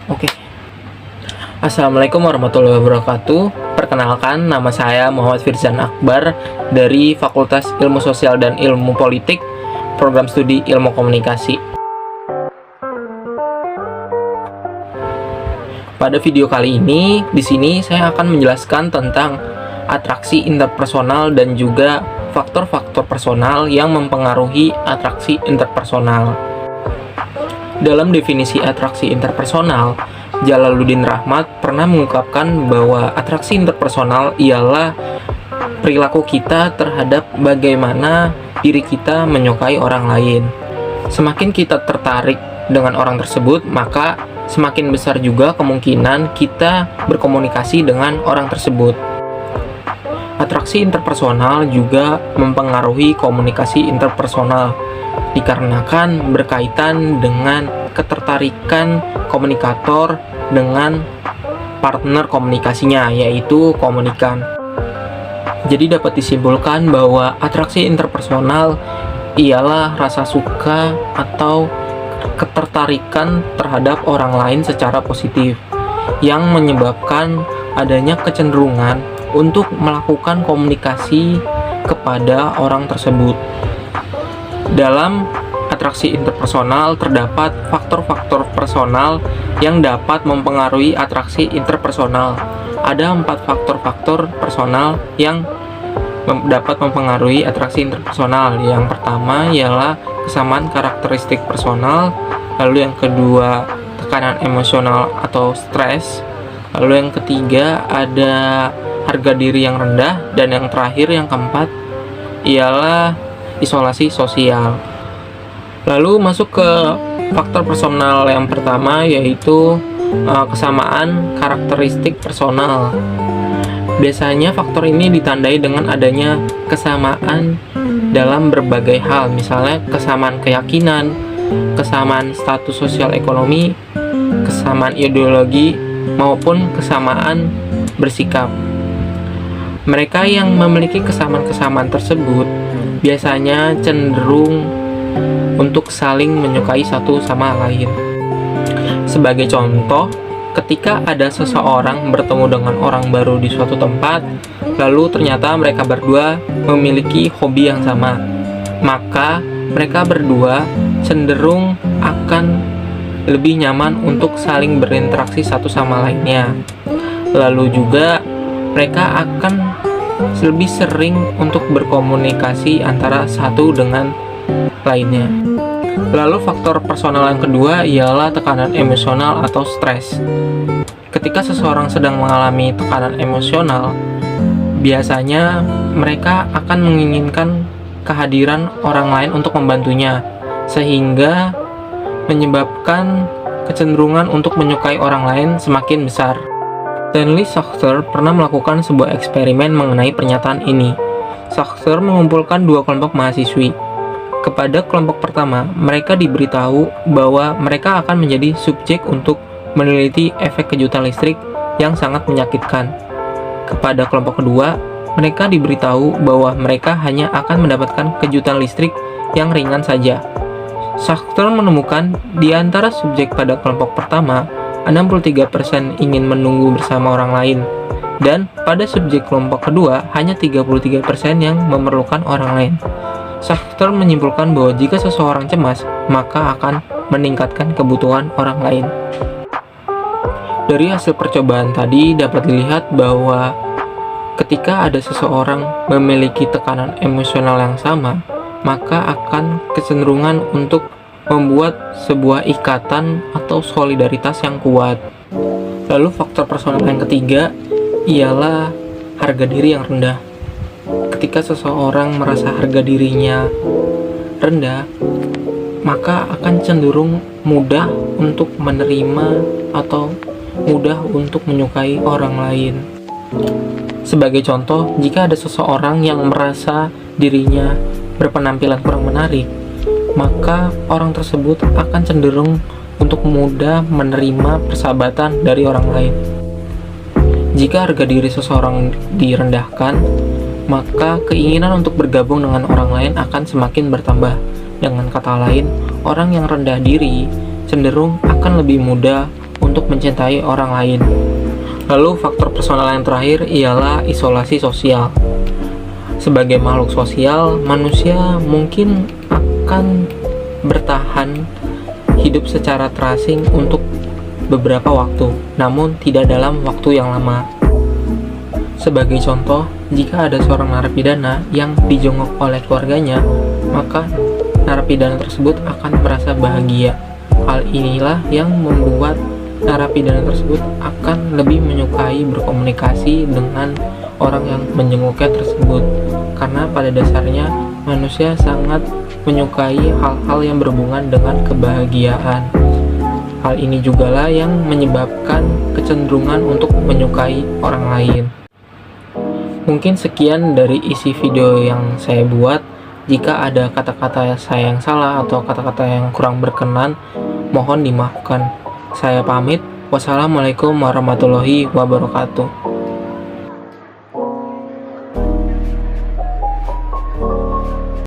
Oke. Assalamualaikum warahmatullahi wabarakatuh. Perkenalkan, nama saya Muhammad Firzan Akbar dari Fakultas Ilmu Sosial dan Ilmu Politik, Program Studi Ilmu Komunikasi. Pada video kali ini, di sini saya akan menjelaskan tentang atraksi interpersonal dan juga faktor-faktor personal yang mempengaruhi atraksi interpersonal. Dalam definisi atraksi interpersonal, Jalaluddin Rahmat pernah mengungkapkan bahwa atraksi interpersonal ialah perilaku kita terhadap bagaimana diri kita menyukai orang lain. Semakin kita tertarik dengan orang tersebut, maka semakin besar juga kemungkinan kita berkomunikasi dengan orang tersebut. Atraksi interpersonal juga mempengaruhi komunikasi interpersonal, dikarenakan berkaitan dengan ketertarikan komunikator dengan partner komunikasinya, yaitu komunikan. Jadi dapat disimpulkan bahwa atraksi interpersonal ialah rasa suka atau ketertarikan terhadap orang lain secara positif yang menyebabkan adanya kecenderungan untuk melakukan komunikasi kepada orang tersebut. Dalam atraksi interpersonal terdapat faktor-faktor personal yang dapat mempengaruhi atraksi interpersonal. Ada 4 faktor-faktor personal yang dapat mempengaruhi atraksi interpersonal. Yang pertama ialah kesamaan karakteristik personal, lalu yang kedua tekanan emosional atau stres, lalu yang ketiga ada harga diri yang rendah, dan yang terakhir yang keempat ialah isolasi sosial. Lalu masuk ke faktor personal yang pertama, yaitu kesamaan karakteristik personal. Biasanya faktor ini ditandai dengan adanya kesamaan dalam berbagai hal, misalnya kesamaan keyakinan, kesamaan status sosial ekonomi, kesamaan ideologi, maupun kesamaan bersikap. Mereka yang memiliki kesamaan-kesamaan tersebut biasanya cenderung untuk saling menyukai satu sama lain. Sebagai contoh, ketika ada seseorang bertemu dengan orang baru di suatu tempat, lalu ternyata mereka berdua memiliki hobi yang sama, maka mereka berdua cenderung akan lebih nyaman untuk saling berinteraksi satu sama lainnya. Lalu juga mereka akan lebih sering untuk berkomunikasi antara satu dengan lainnya. Lalu faktor personal yang kedua ialah tekanan emosional atau stres. Ketika seseorang sedang mengalami tekanan emosional, biasanya mereka akan menginginkan kehadiran orang lain untuk membantunya, sehingga menyebabkan kecenderungan untuk menyukai orang lain semakin besar. Stanley Schachter pernah melakukan sebuah eksperimen mengenai pernyataan ini. Schachter mengumpulkan 2 kelompok mahasiswi. Kepada kelompok pertama, mereka diberitahu bahwa mereka akan menjadi subjek untuk meneliti efek kejutan listrik yang sangat menyakitkan. Kepada kelompok kedua, mereka diberitahu bahwa mereka hanya akan mendapatkan kejutan listrik yang ringan saja. Schachter menemukan di antara subjek pada kelompok pertama, 63% ingin menunggu bersama orang lain, dan pada subjek kelompok kedua hanya 33% yang memerlukan orang lain. Schachter menyimpulkan bahwa jika seseorang cemas, maka akan meningkatkan kebutuhan orang lain. Dari hasil percobaan tadi dapat dilihat bahwa ketika ada seseorang memiliki tekanan emosional yang sama, maka akan kecenderungan untuk membuat sebuah ikatan atau solidaritas yang kuat. Lalu faktor personal yang ketiga ialah harga diri yang rendah. Ketika seseorang merasa harga dirinya rendah, maka akan cenderung mudah untuk menerima atau mudah untuk menyukai orang lain. Sebagai contoh, jika ada seseorang yang merasa dirinya berpenampilan kurang menarik, maka orang tersebut akan cenderung untuk mudah menerima persahabatan dari orang lain. Jika harga diri seseorang direndahkan, maka keinginan untuk bergabung dengan orang lain akan semakin bertambah. Dengan kata lain, orang yang rendah diri cenderung akan lebih mudah untuk mencintai orang lain. Lalu faktor personal yang terakhir ialah isolasi sosial. Sebagai makhluk sosial, manusia mungkin akan bertahan hidup secara terasing untuk beberapa waktu, namun tidak dalam waktu yang lama. Sebagai contoh, jika ada seorang narapidana yang dijenguk oleh keluarganya, maka narapidana tersebut akan merasa bahagia. Hal inilah yang membuat narapidana tersebut akan lebih menyukai berkomunikasi dengan orang yang menjenguknya tersebut, karena pada dasarnya manusia sangat menyukai hal-hal yang berhubungan dengan kebahagiaan. Hal ini jugalah yang menyebabkan kecenderungan untuk menyukai orang lain. Mungkin sekian dari isi video yang saya buat. Jika ada kata-kata saya yang salah atau kata-kata yang kurang berkenan, mohon dimaafkan. Saya pamit. Wassalamualaikum warahmatullahi wabarakatuh.